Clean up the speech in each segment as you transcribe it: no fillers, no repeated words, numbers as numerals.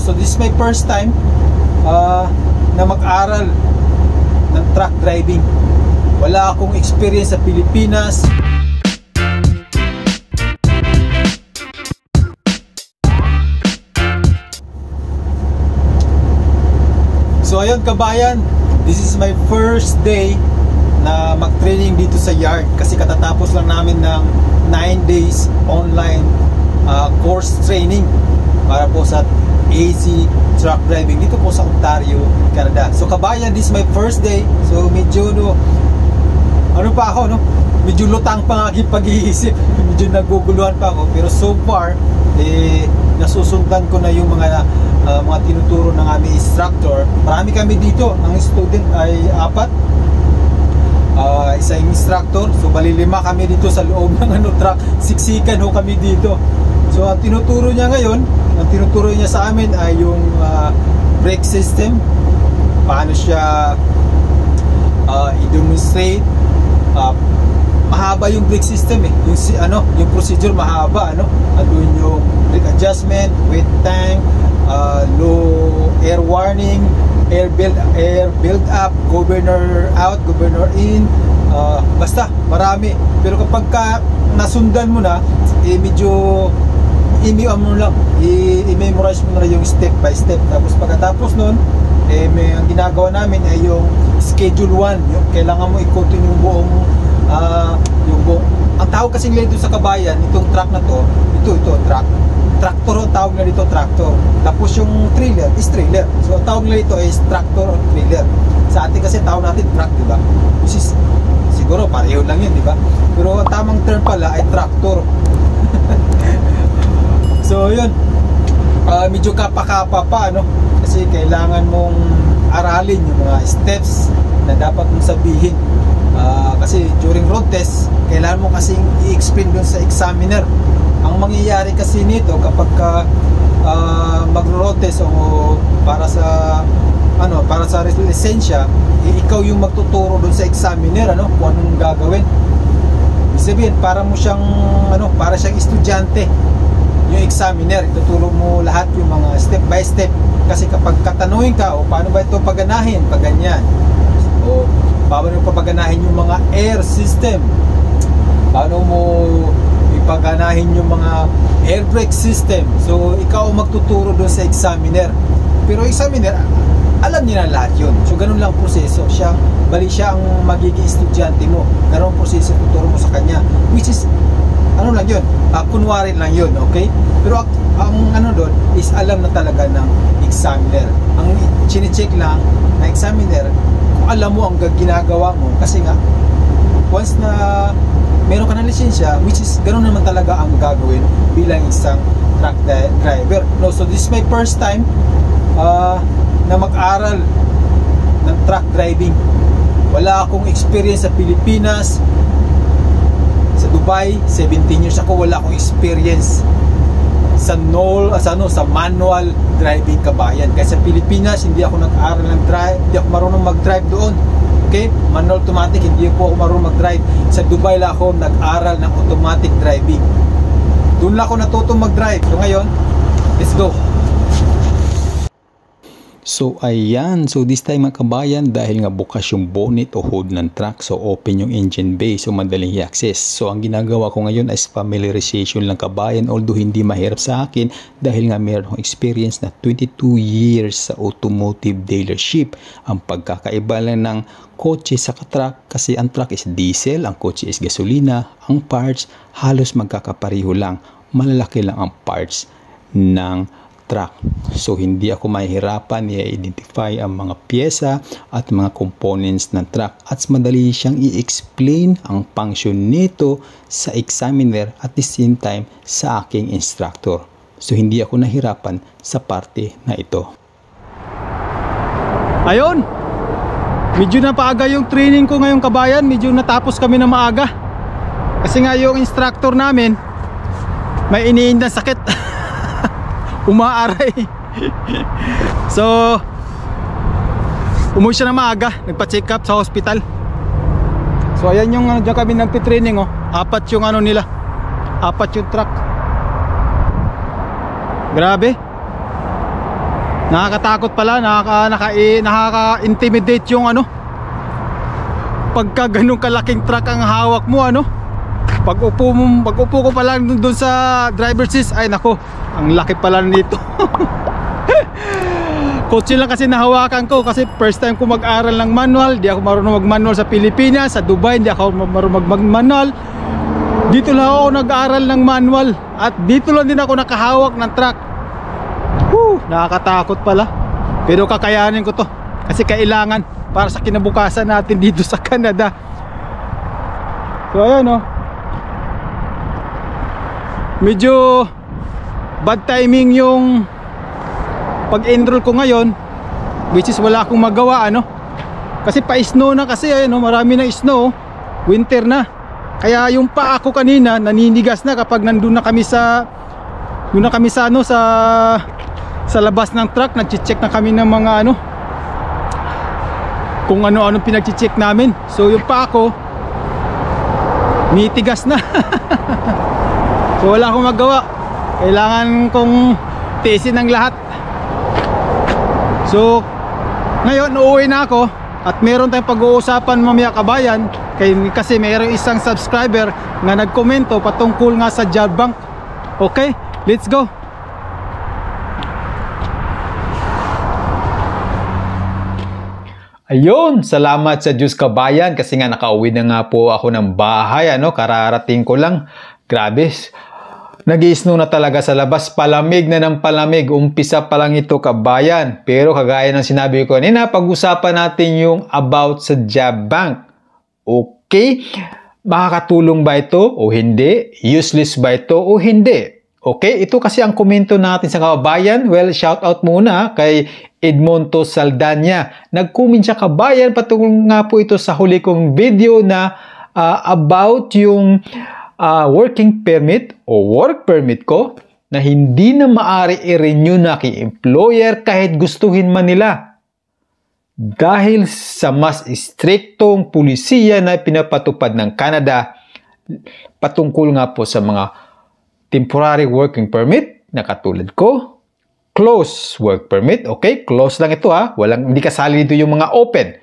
So this is my first time na mag-aral ng truck driving. Wala akong experience sa Pilipinas. So ayun kabayan, this is my first day na mag-training dito sa yard kasi katatapos lang namin ng 9 days online course training para po sa AC truck driving dito po sa Ontario, Canada. So kabayan, this is my first day. So medyo medyo lutang pa ang aking pag-iisip. Medyo naguguluhan pa ako, pero so far nasusundan ko na yung mga tinuturo ng aming instructor. Marami kami dito, ang student ay 4, isang instructor, so bali 5 kami dito sa loob ng truck. Siksikan ho kami dito. So ang tinuturo niya ngayon, ang tinuturo niya sa amin ay yung brake system, paano siya i-demonstrate. Mahaba yung brake system yung procedure mahaba, andun yung brake adjustment, weight tank, low air warning, air build up, governor out, governor in, basta marami. Pero kapag nasundan mo na, medyo i-memorize mo na yung step by step. Tapos pagkatapos nun, ang ginagawa namin ay yung schedule 1. Yung kailangan mo ikutin yung buong ang tawag kasing nila dito sa kabayan, itong truck na to, ito tractor ang tawag nila dito, tractor. Tapos yung trailer is trailer. So ang tawag nila dito is tractor or trailer. Sa atin kasi tawag natin truck, diba? Which is siguro pareho lang yun, diba? Pero ang tamang term pala ay tractor. So yun, medyo kapa-kapa pa, kasi kailangan mong aralin yung mga steps na dapat mong sabihin. Kasi during road test, kailangan mo kasing i-explain dun sa examiner. Ang mangyayari kasi nito kapag mag-road test o para sa lisensya, ikaw yung magtuturo dun sa examiner, kung anong gagawin. Ibig sabihin, para siyang estudyante. Yung examiner, ituturo mo lahat yung mga step by step. Kasi kapag katanungin ka, paano ba ito paganahin? Paganyan. O paano mo papaganahin yung mga air system? Paano mo ipaganahin yung mga air brake system? So ikaw ang magtuturo doon sa examiner. Pero examiner, alam niya na lahat yun. So ganun lang proseso. Siya ang magiging estudyante mo. Ganun proseso tuturo mo sa kanya. Which is lang yun, kunwari lang yun, okay? Pero ang doon is alam na talaga ng examiner. Ang chine-check lang na examiner kung alam mo ang ginagawa mo, kasi nga once na meron ka ng lisensya, which is ganoon naman talaga ang gagawin bilang isang truck driver. So this is my first time na mag-aral ng truck driving. Wala akong experience sa Pilipinas. Sa Dubai, 17 years ako, wala akong experience sa manual driving, kabayan. Kasi sa Pilipinas, hindi ako nag-aral ng drive, hindi ako marunong mag-drive doon. Okay? Manual automatic, hindi ako marunong mag-drive. Sa Dubai lang ako nag-aral ng automatic driving. Doon lang ako natutong mag-drive. So ngayon, let's go. So ayan, so this time mga kabayan, dahil nga bukas yung bonnet o hood ng truck, so open yung engine bay, so madaling i-access. So ang ginagawa ko ngayon is familiarization lang, kabayan, although hindi mahirap sa akin dahil nga meron akong experience na 22 years sa automotive dealership. Ang pagkakaiba lang ng kotse sa truck, kasi ang truck is diesel, ang kotse is gasolina, ang parts halos magkakapareho lang, malalaki lang ang parts ng truck. So hindi ako mahihirapan i-identify ang mga pyesa at mga components ng truck, at madali siyang i-explain ang function nito sa examiner at the same time sa aking instructor. So hindi ako nahirapan sa parte na ito. Ayun, medyo napaaga yung training ko ngayong kabayan. Medyo natapos kami na maaga kasi nga yung instructor namin may iniinda sakit. Umaaray. So umuwi siya na maaga, nagpa-check up sa hospital. So ayan yung dyan kami nagtitraining, 4 yung nila, 4 yung truck. Grabe. Nakakatakot pala, nakaka-intimidate yung ano, pagka ganun kalaking truck ang hawak mo, ano. Pag upo ko pa lang doon sa driver seat, ay nako, ang laki pala nito. Kotse lang kasi nahawakan ko, kasi first time ko mag-aral ng manual. Di ako marunong mag-manual sa Pilipinas. Sa Dubai, di ako marunong mag-manual. Dito lang ako nag-aral ng manual. At dito lang din ako nakahawak ng truck. Nakakatakot pala. Pero kakayanin ko to, kasi kailangan para sa kinabukasan natin dito sa Canada. So ayan, oh. Medyo bad timing yung pag-enroll ko ngayon, which is wala akong magawa, ano, kasi pa-snow na, kasi ayun, oh, marami na snow, winter na. Kaya yung paa ko kanina naninigas na kapag nandun na kami sa ano, sa labas ng truck. Nag-check na kami ng mga ano, kung ano-ano pinag-check namin. So yung paa ko nitigas na. So wala akong magawa, kailangan kong tiisin ang lahat. So ngayon uuwi na ako, at meron tayong pag-uusapan mamaya, kabayan, kasi mayroong isang subscriber na nagkomento patungkol nga sa job bank. Okay, let's go. Ayun, salamat sa Diyos, kabayan, kasi nga nakauwi na nga po ako ng bahay, ano, kararating ko lang. Grabe, nag-i-snow na talaga sa labas, palamig na ng palamig, umpisa pa lang ito, kabayan. Pero kagaya ng sinabi ko kanina, pag-usapan natin yung about sa job bank. Okay, makakatulong ba ito o hindi? Useless ba ito o hindi? Okay, ito kasi ang komento natin sa kabayan. Well, shout out muna kay Edmonto Saldanya. Nag-comment siya, kabayan, patungkol nga po ito sa huli kong video na about yung working permit o work permit ko na hindi na maaari i-renew na kay employer kahit gustuhin man nila. Dahil sa mas istriktong pulisiya na pinapatupad ng Canada patungkol nga po sa mga temporary working permit na katulad ko, close work permit. Okay, close lang ito, ha. Hindi kasali dito yung mga open,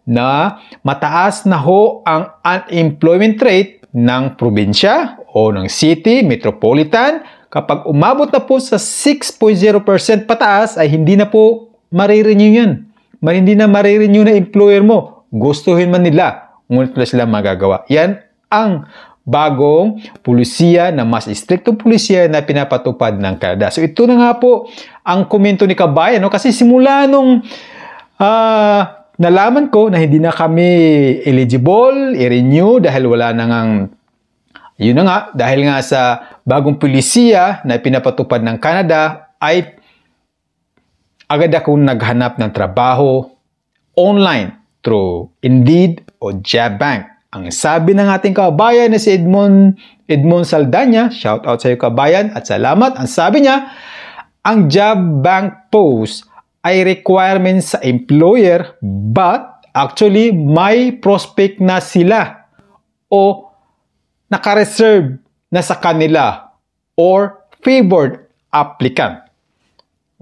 na mataas na ho ang unemployment rate ng probinsya o ng city, metropolitan. Kapag umabot na po sa 6.0% pataas, ay hindi na po marirenew yan. Hindi na marirenew na employer mo. Gustuhin man nila, ngunit wala sila magagawa. Yan ang bagong pulisiya, na mas istriktong pulisiya na pinapatupad ng Canada. So ito na nga po ang komento ni kabayan, no? Kasi simula nung nalaman ko na hindi na kami eligible i-renew dahil wala na ngang, yun na nga, dahil nga sa bagong pulisiya na pinapatupad ng Canada, ay agad akong naghanap ng trabaho online through Indeed o Job Bank. Ang sabi ng ating kabayan na si Edmond Saldanya, shout out sa iyo, kabayan, at salamat. Ang sabi niya, ang Job Bank post ay requirement sa employer, but actually may prospect na sila o naka-reserve na sa kanila or favored applicant.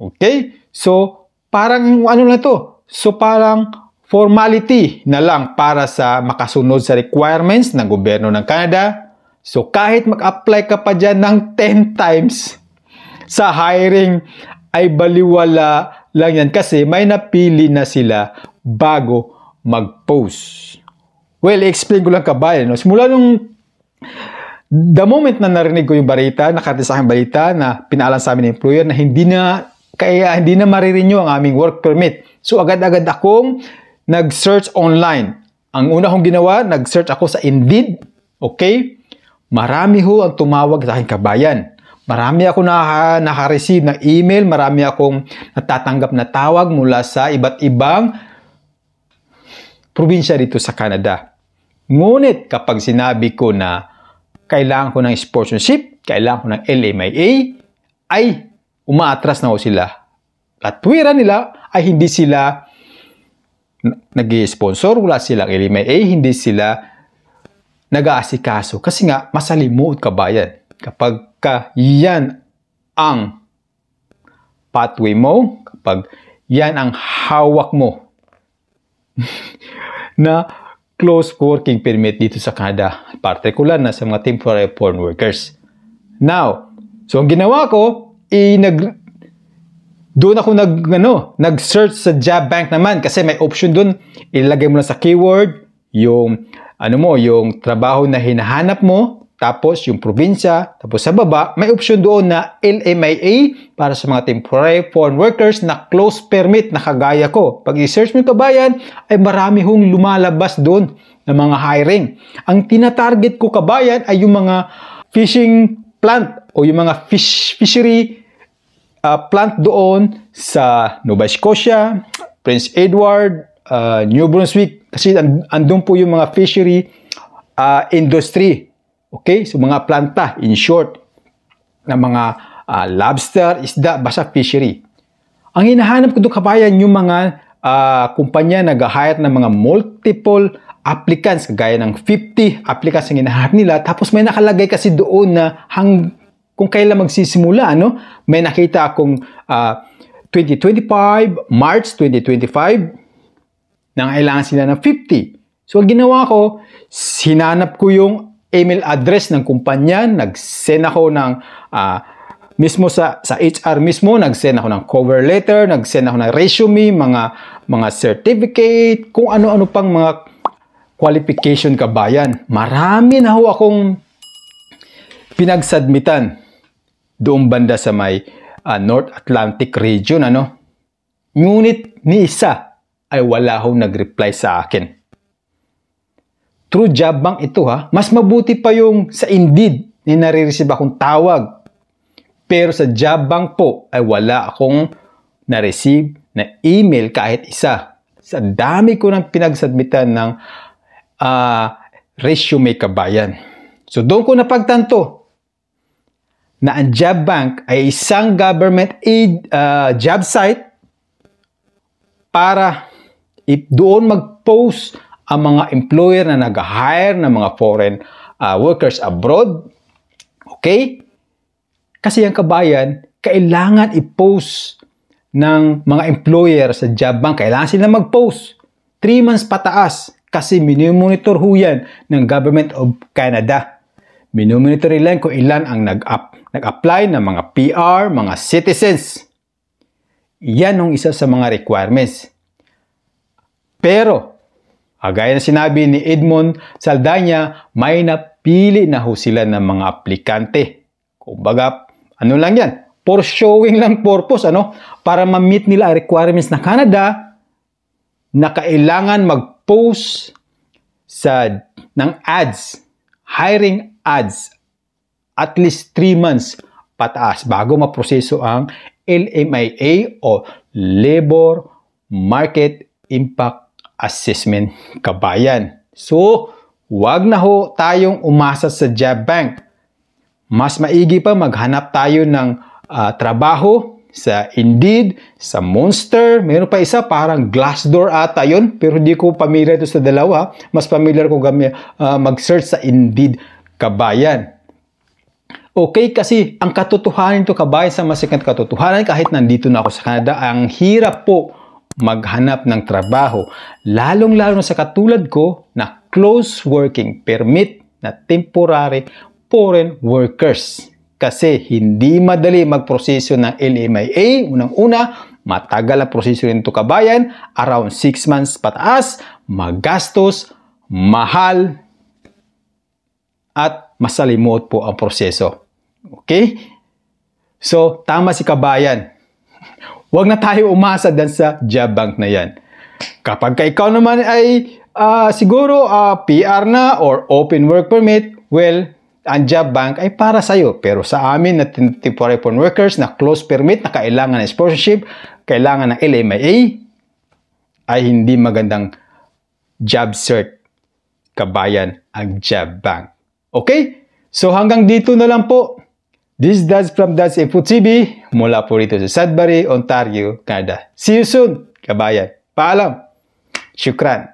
Okay? So, parang ano na to? So, parang formality na lang para sa makasunod sa requirements ng gobyerno ng Canada. So, kahit mag-apply ka pa dyan ng 10 times sa hiring, ay baliwala lang yan kasi may napili na sila bago mag-post. Well, i-explain ko lang, kabayan, no? Simula nung the moment na narinig ko yung balita, nakarating sa aking balita na pinaalam sa amin ng employer na hindi na marirenew ang aming work permit. So agad-agad akong nag-search online. Ang una kong ginawa, nag-search ako sa Indeed. Okay? Marami ho ang tumawag sa aking, kabayan. Marami ako naka-receive ng email, marami akong natatanggap na tawag mula sa iba't ibang probinsya dito sa Canada. Ngunit kapag sinabi ko na kailangan ko ng sponsorship, kailangan ko ng LMIA, ay umaatras na ho sila. Katwiran nila ay hindi sila nag-sponsor, wala silang LMIA, hindi sila nag-aasikaso. Kasi nga, masalimuot, kabayan. Kapag yan ang pathway mo, pag yan ang hawak mo na close working permit dito sa Canada, particular na sa mga temporary foreign workers. Now, so ang ginawa ko, doon ako nag-search sa job bank naman kasi may option doon. Ilagay mo na sa keyword yung yung trabaho na hinahanap mo, tapos yung probinsya, tapos sa baba may option doon na LMIA para sa mga temporary foreign workers na close permit na kagaya ko. Pag i-search mo yung kabayan, ay marami hong lumalabas doon na mga hiring. Ang tinatarget ko kabayan ay yung mga fishing plant o yung mga fishery plant doon sa Nova Scotia, Prince Edward, New Brunswick, kasi andun po yung mga fishery industry. Okay? So mga planta, in short, na mga lobster, isda, basta fishery. Ang hinahanap ko doon kabayan yung mga kumpanya nag-hire ng mga multiple applicants, kagaya ng 50 applicants ang hinahanap nila, tapos may nakalagay kasi doon na kung kailan magsisimula, may nakita akong 2025, March 2025, nangailangan sila ng 50. So, ang ginawa ko, hinanap ko yung email address ng kumpanya, nag-send ako ng, mismo sa HR mismo, nag-send ako ng cover letter, nag-send ako ng resume, mga certificate, kung ano-ano pang mga qualification kabayan. Marami na ho akong pinagsubmitan doong banda sa may North Atlantic region, Ngunit ni isa ay wala hong nag-reply sa akin. Through job bank ito mas mabuti pa yung sa Indeed na nare-receive akong tawag. Pero sa job bank po ay wala akong na-receive na email kahit isa. Sa dami ko nang pinagsubmitan ng resume kabayan. So doon ko napagtanto na ang job bank ay isang government aid job site para doon mag-post ang mga employer na nag-hire ng mga foreign workers abroad. Okay? Kasi ang kabayan, kailangan i-post ng mga employer sa job bank. Kailangan sila mag-post 3 months pataas kasi minimonitor ho yan ng Government of Canada. Minimonitor nila kung ilan ang nag-apply ng mga PR, mga citizens. Yan ang isa sa mga requirements. Pero, gaya na sinabi ni Edmond Saldana, may napili na ho sila ng mga aplikante. Kumbaga, lang yan? For showing lang purpose, para ma-meet nila ang requirements ng Canada na kailangan mag-post ng ads, hiring ads, at least 3 months pataas bago maproseso ang LMIA o Labor Market Impact Assessment kabayan. So, wag na ho tayong umasa sa job bank. Mas maigi pa maghanap tayo ng trabaho sa Indeed, sa Monster. Meron pa isa parang Glassdoor ata yun, pero hindi ko familiar ito sa dalawa. Mas familiar ko mag-search sa Indeed kabayan. Okay, kasi ang katotohanan ito kabayan, sa masikang katotohanan, kahit nandito na ako sa Canada, ang hirap po maghanap ng trabaho. Lalong-lalo na sa katulad ko na close working permit na temporary foreign workers. Kasi hindi madali magproseso ng LMIA. Unang-una, matagal ang proseso nito kabayan. Around 6 months pataas, magastos, mahal, at masalimot po ang proseso. Okay? So, tama si kabayan. Huwag na tayo umasa dan sa job bank na yan. Kapag ikaw naman ay siguro PR na or open work permit, well, ang job bank ay para sa'yo. Pero sa amin na temporary foreign workers na close permit na kailangan ng sponsorship, kailangan ng LMIA, ay hindi magandang job cert kabayan ang job bank. Okay? So hanggang dito na lang po. This is Dads from Dads Info TV mula po rito sa Sudbury, Ontario, Canada. See you soon, kabayan. Paalam. Shukran.